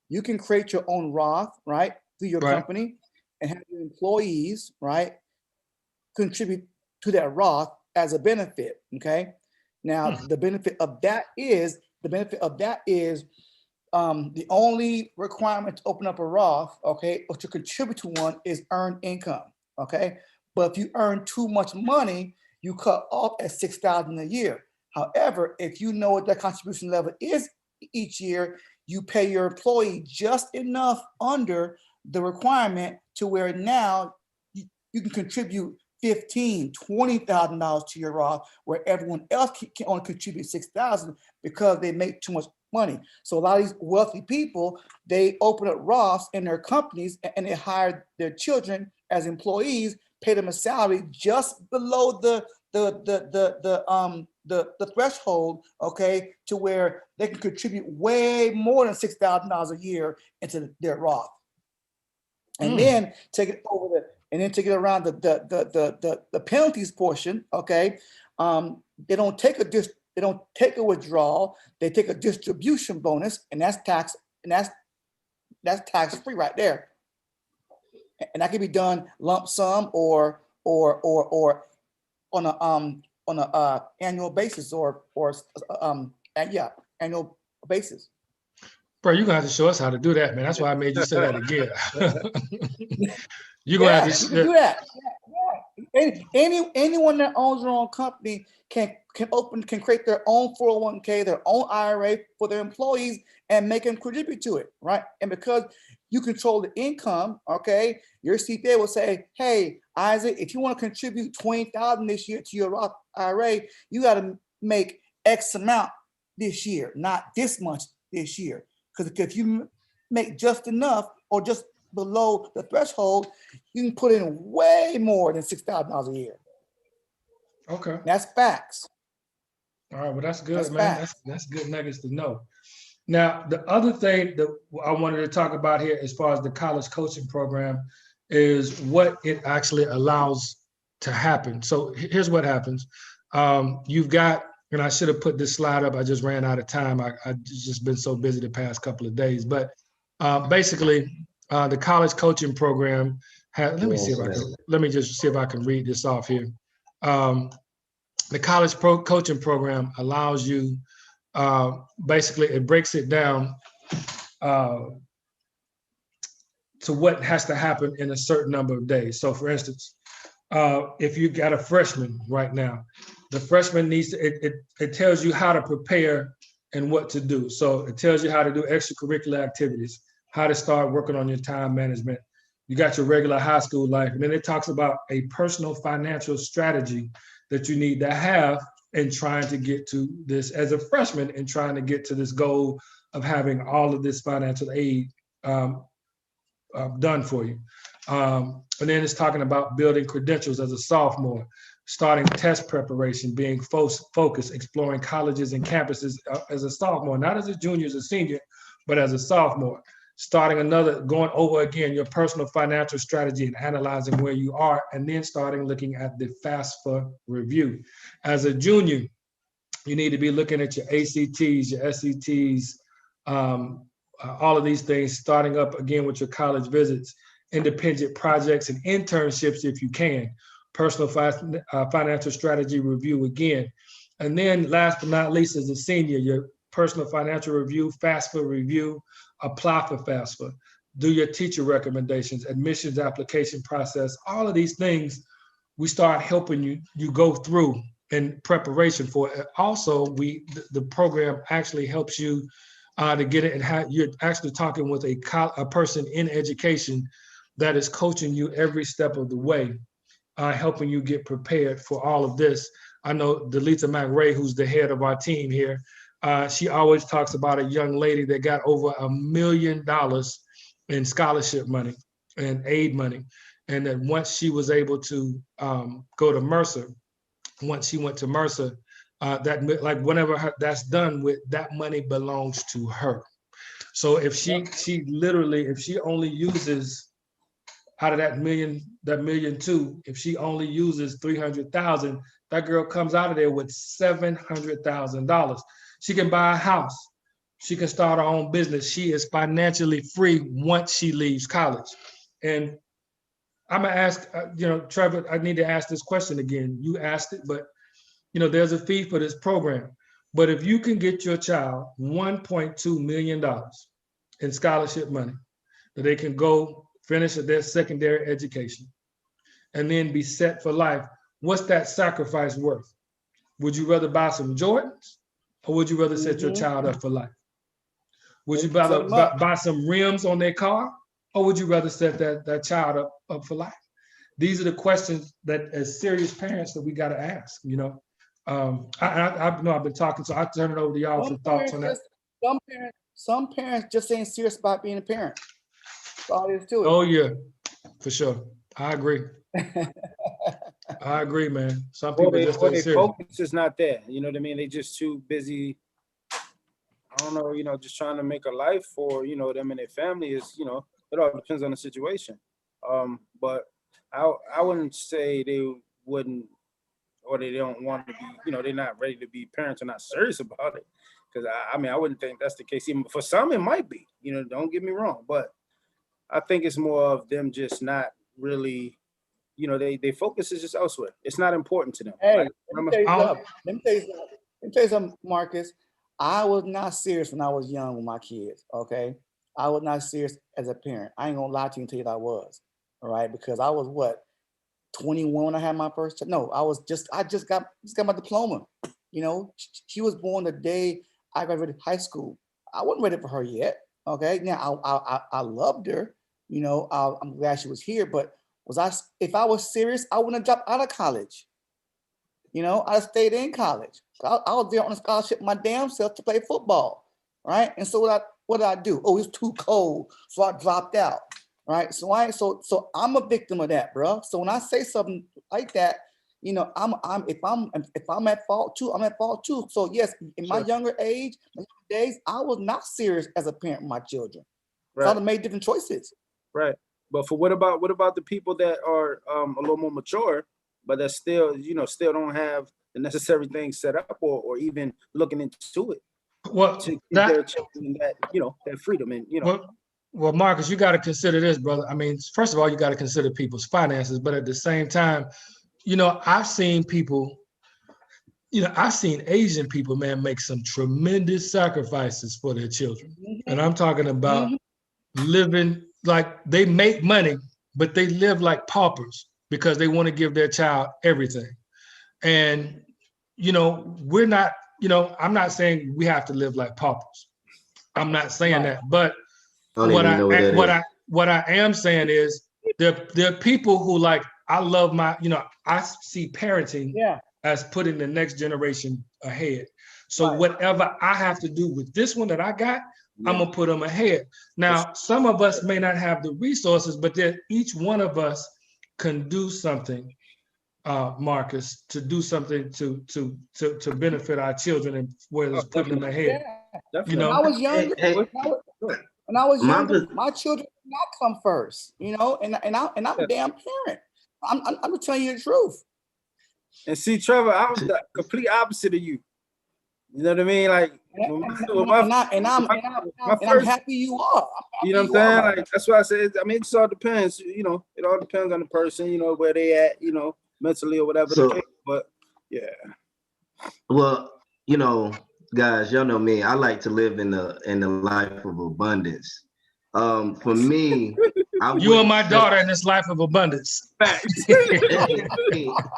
you can create your own Roth, right, through your company, and have your employees, right, contribute to that Roth as a benefit. Okay. Now the benefit of that is the only requirement to open up a Roth, okay, or to contribute to one is earned income. Okay. But if you earn too much money, you cut off at $6,000 a year. However, if you know what that contribution level is each year, you pay your employee just enough under the requirement to where now you can contribute $15,000, $20,000 to your Roth, where everyone else can only contribute $6,000 because they make too much money. So a lot of these wealthy people, they open up Roths in their companies and they hire their children as employees, pay them a salary just below the threshold, okay, to where they can contribute way more than $6,000 a year into their Roth, and then take it over take it around the penalties portion, okay. They don't take a withdrawal, they take a distribution bonus, and that's tax free right there, and that can be done lump sum or on a annual basis or annual basis. Bro, you're gonna have to show us how to do that, man. That's why I made you say that again. You're gonna have to do that. Anyone that owns their own company can create their own 401k, their own IRA for their employees and make them contribute to it, right? And because you control the income, okay, your CPA will say, hey, Isaac, if you want to contribute $20,000 this year to your Roth IRA, you got to make X amount this year, not this much this year. Because if you make just enough or just below the threshold, you can put in way more than $6,000 a year. Okay. That's facts. All right. Well, that's good, That's man. facts. That's good nuggets to know. Now, the other thing that I wanted to talk about here, as far as the college coaching program, is what it actually allows to happen. So here's what happens. You've got, and I should have put this slide up. I just ran out of time. I just been so busy the past couple of days. But basically, the college coaching program has. Let me just see if I can read this off here. The college coaching program allows you. Basically, it breaks it down to what has to happen in a certain number of days. So, for instance, if you got a freshman right now, the freshman needs to, it tells you how to prepare and what to do. So it tells you how to do extracurricular activities, how to start working on your time management. You got your regular high school life. And then it talks about a personal financial strategy that you need to have in trying to get to this as a freshman and trying to get to this goal of having all of this financial aid done for you. And then it's talking about building credentials as a sophomore, starting test preparation, being focused, exploring colleges and campuses as a sophomore, not as a junior, as a senior, but as a sophomore. Going over again your personal financial strategy and analyzing where you are, and then starting looking at the FAFSA review. As a junior, you need to be looking at your ACTs, your SETs, all of these things, starting up again with your college visits, independent projects and internships if you can, personal financial strategy review again. And then last but not least, as a senior, your personal financial review, FAFSA review, apply for FAFSA, do your teacher recommendations, admissions application process, all of these things we start helping you go through in preparation for it. Also, the program actually helps you to get it, and you're actually talking with a person in education that is coaching you every step of the way, helping you get prepared for all of this. I know Delita McRae, who's the head of our team here, she always talks about a young lady that got over $1 million in scholarship money and aid money. And that once she was able to go to Mercer, once she went to Mercer, that's done with, that money belongs to her. So if she only uses out of that million two, if she only uses 300,000, that girl comes out of there with $700,000. She can buy a house. She can start her own business. She is financially free once she leaves college. And I'm gonna ask, Trevor, I need to ask this question again. You asked it, but there's a fee for this program. But if you can get your child $1.2 million in scholarship money, that they can go finish their secondary education and then be set for life, what's that sacrifice worth? Would you rather buy some Jordans, or would you rather set your child up for life? Would you rather buy some rims on their car, or would you rather set that child up for life? These are the questions that, as serious parents, that we got to ask. I know I've been talking, so I turn it over to y'all for thoughts on that. Some parents just ain't serious about being a parent. That's all there is to it. Oh yeah, for sure. I agree. I agree, man. Some people just ain't serious. Focus is not there. You know what I mean? They just too busy. I don't know. Just trying to make a life for them and their family. Is it all depends on the situation. But I wouldn't say they wouldn't, or they don't want to be. They're not ready to be parents or not serious about it. Because I wouldn't think that's the case. Even for some, it might be. Don't get me wrong, but I think it's more of them just not really. They focus is just elsewhere. It's not important to them. Hey, let me tell you something, Marcus. I was not serious when I was young with my kids. Okay, I was not serious as a parent. I ain't gonna lie to you and tell you that I was. All right, because I was 21 when I had my first child. No, I just got my diploma. She was born the day I graduated high school. I wasn't ready for her yet. Okay, now I loved her. I'm glad she was here, but if I was serious, I wouldn't have dropped out of college. I'd have stayed in college. I was there on a scholarship my damn self to play football. right? And so what did I do? Oh, it's too cold, so I dropped out, right? So I'm a victim of that, bro. So when I say something like that, you know, if I'm at fault too, I'm at fault too. So yes, in my younger age, my younger days, I was not serious as a parent with my children. Right. So I made different choices. Right. But for what about the people that are a little more mature, but that still, you know, still don't have the necessary things set up or even looking into it Well, to give their children that, you know, that freedom and, you know. Well, Marcus, you got to consider this, brother. I mean, first of all, you got to consider people's finances, but at the same time, you know, I've seen Asian people, man, make some tremendous sacrifices for their children. And I'm talking about living like they make money, but they live like paupers because they want to give their child everything. And, you know, we're not, you know, I'm not saying we have to live like paupers. I'm not saying that, but what I am saying is there are people who like, I love my, you know, I see parenting as putting the next generation ahead. So whatever I have to do with this one that I got, I'm gonna put them ahead. Now, some of us may not have the resources, but then each one of us can do something, Marcus, to do something to benefit our children, and whether it's putting them ahead. You know, when I was younger, when I was younger, my children did not come first. You know, and I'm a damn parent. I'm telling you the truth. And see, Trevor, I was the complete opposite of you. You know what I mean? Like, I'm happy you are. You know what I'm saying? Like, that's why I said, I mean, it all depends, you know, it all depends on the person, you know, where they at, you know, mentally or whatever. So, but yeah. Well, you know, guys, y'all know me. I like to live in the life of abundance. For me, you are my daughter in this life of abundance. So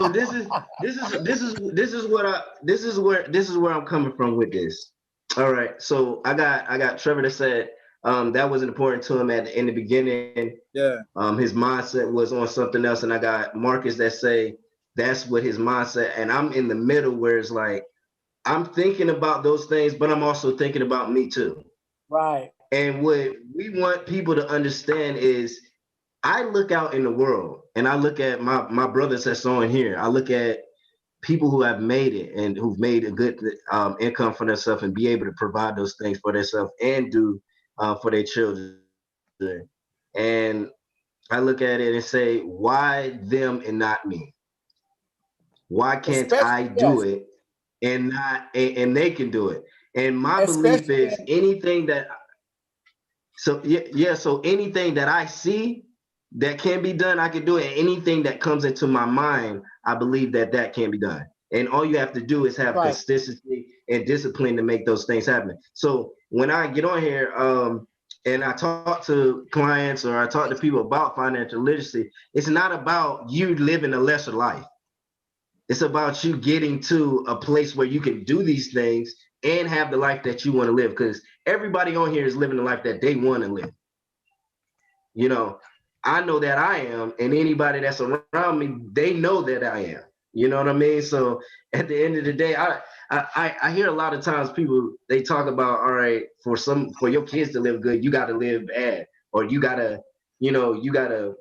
this is where I'm coming from with this. All right. So I got Trevor that said that wasn't important to him in the beginning. Yeah. His mindset was on something else, and I got Marcus that say that's what his mindset, and I'm in the middle where it's like I'm thinking about those things, but I'm also thinking about me too. Right. And what we want people to understand is I look out in the world and I look at my brothers that's on here. I look at people who have made it and who've made a good income for themselves and be able to provide those things for themselves and do for their children. And I look at it and say, why them and not me? Why can't I do it and they can do it? And my belief is anything that so anything that I see that can be done, I can do it. And anything that comes into my mind, I believe that can be done. And all you have to do is have consistency and discipline to make those things happen. So when I get on here and I talk to clients or I talk to people about financial literacy, it's not about you living a lesser life. It's about you getting to a place where you can do these things and have the life that you want to live, because everybody on here is living the life that they want to live. You know, I know that I am, and anybody that's around me, they know that I am. You know what I mean? So at the end of the day, I hear a lot of times people, they talk about, all right, for your kids to live good, you got to live bad, or you got to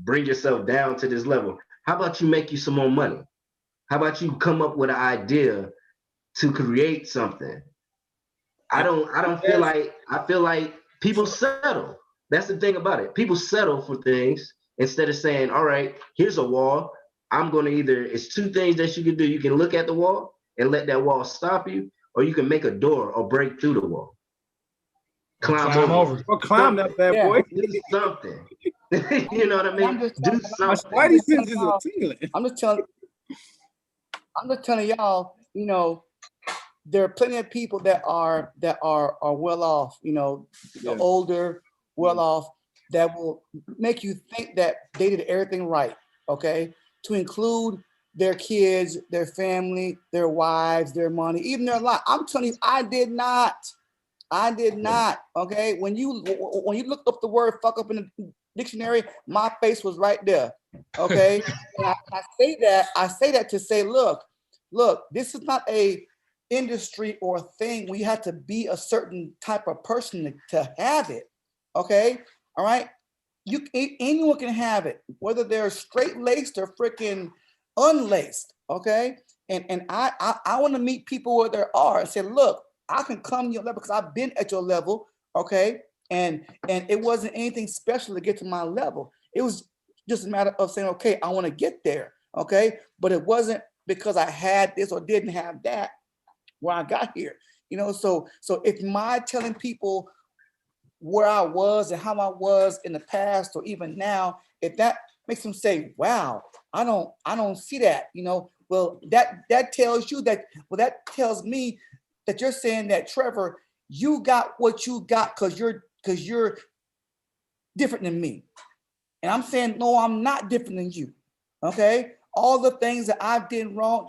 bring yourself down to this level. How about you make you some more money? How about you come up with an idea to create something? I feel like people settle. That's the thing about it. People settle for things instead of saying, all right, here's a wall. I'm going to it's two things that you can do. You can look at the wall and let that wall stop you, or you can make a door or break through the wall. Climb over. Or climb that bad boy. Do something. You know what I mean? Do something. Why these things is appealing? I'm just telling y'all, you know, there are plenty of people that are well off, you know, older, well off, that will make you think that they did everything right, okay? To include their kids, their family, their wives, their money, even their life. I'm telling you, I did not, okay? When you look up the word fuck up in the dictionary, my face was right there, okay? And I say that to say, look, this is not a industry or thing where you have to be a certain type of person to have it. Okay, all right. Anyone can have it, whether they're straight laced or freaking unlaced. Okay, and I want to meet people where they are and say, look, I can come to your level because I've been at your level. Okay, and it wasn't anything special to get to my level. It was just a matter of saying, okay, I want to get there. Okay, but it wasn't because I had this or didn't have that where I got here. You know, so if my telling people where I was and how I was in the past or even now, if that makes them say, wow, I don't see that, you know, well, that tells you that, well, that tells me that you're saying that, Trevor, you got what you got because you're different than me. And I'm saying, no, I'm not different than you. Okay. All the things that I did wrong,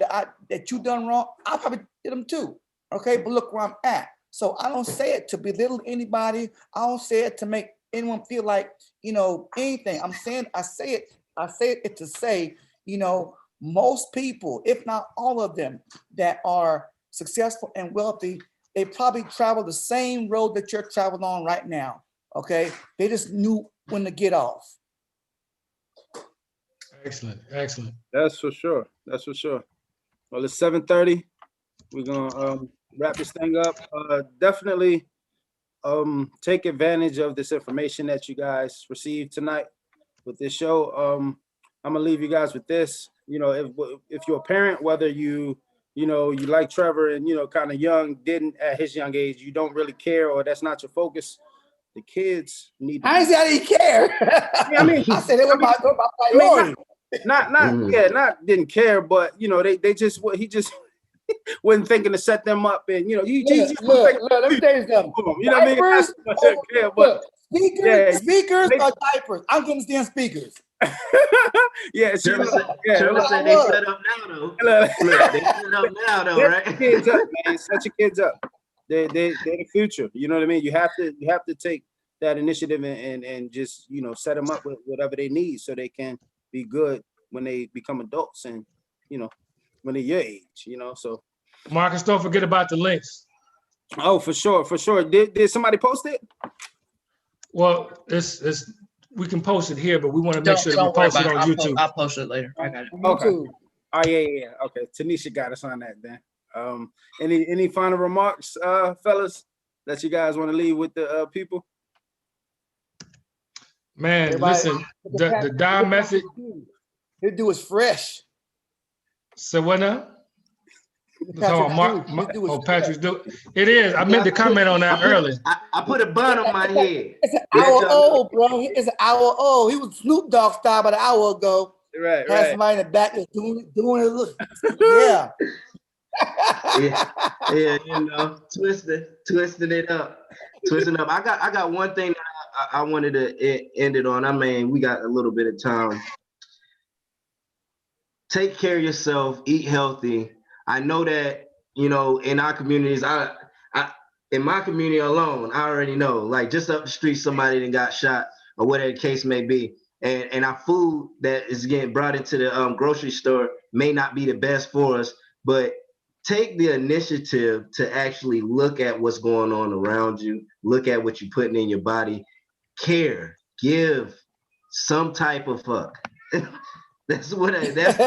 that you done wrong, I probably did them too. Okay. But look where I'm at. So I don't say it to belittle anybody. I don't say it to make anyone feel like, you know, anything. I say it to say, you know, most people, if not all of them that are successful and wealthy, they probably travel the same road that you're traveling on right now. Okay. They just knew when to get off. Excellent. Excellent. That's for sure. That's for sure. Well, it's 7:30. We're gonna wrap this thing up. Definitely take advantage of this information that you guys received tonight with this show. I'm gonna leave you guys with this. You know, if you're a parent, whether you like Trevor and, you know, kind of young, didn't at his young age, you don't really care, or that's not your focus. The kids need. I didn't say I didn't care. Yeah, I mean, I said it was my priority. Not didn't care, but you know, he just wasn't thinking to set them up, and you know, look, let me tell you something. You know what I mean? Diapers, Care, but speakers or diapers. I'm gonna stand speakers. Trevor said they set up now though. Look, they set up now though, right? Set your kids up, man. Set your kids up. They're the future. You know what I mean? You have to take that initiative and just, you know, set them up with whatever they need so they can be good when they become adults and, you know, when they're your age, you know. So Marcus, don't forget about the links. Oh, for sure. Did somebody post it? Well, it's we can post it here, but we want to make sure that we post it on YouTube. I'll post it later. I got it. Okay. Oh yeah. Okay. Tanisha got us on that then. Any final remarks, fellas, that you guys want to leave with the people? Man, Everybody, listen, the dime method. This dude is fresh. So what now? Patrick's do. It is. I meant to comment on that earlier. I put a bun on my head. It's an hour old, bro. It's an hour old. He was Snoop Dogg style about an hour ago. Right. Had somebody in the back that's doing it. Yeah. Yeah, you know, twisting it up. I got one thing that I wanted to end it on. I mean, we got a little bit of time. Take care of yourself, eat healthy. I know that, you know, in our communities, I in my community alone, I already know, like just up the street, somebody that got shot or whatever the case may be. And our food that is getting brought into the grocery store may not be the best for us, but take the initiative to actually look at what's going on around you, look at what you're putting in your body, care, give some type of fuck. That's all it takes.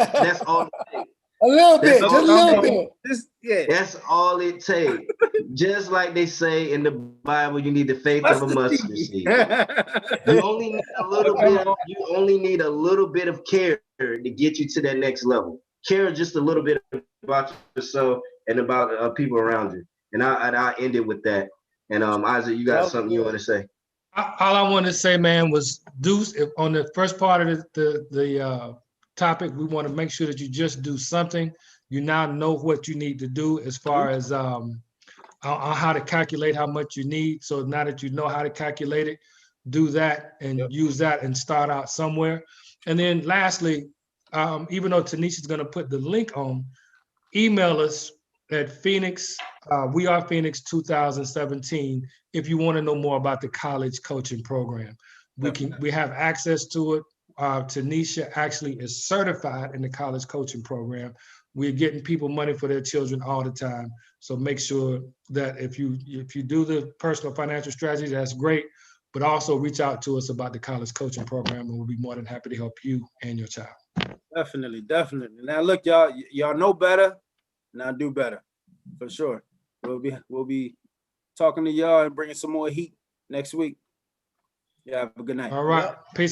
A little bit, just a little bit. That's all it takes. Just like they say in the Bible, you need the faith of a mustard seed. You only need a little bit of care to get you to that next level. Care just a little bit about yourself and about people around you. And I end it with that. And Isaac, you got something you want to say? All I wanted to say, man, was Deuce, on the first part of the topic, we want to make sure that you just do something. You now know what you need to do as far as on how to calculate how much you need. So now that you know how to calculate it, do that and use that and start out somewhere. And then lastly, even though Tanisha's going to put the link on, email us at Phoenix, We Are Phoenix 2017 if you want to know more about the college coaching program. We have access to it. Tanisha actually is certified in the college coaching program. We're getting people money for their children all the time. So make sure that if you do the personal financial strategy, that's great. But also reach out to us about the college coaching program, and we'll be more than happy to help you and your child. Definitely, definitely. Now look, y'all know better. Now do better, for sure. We'll be talking to y'all and bringing some more heat next week. Yeah, have a good night. All right. Peace.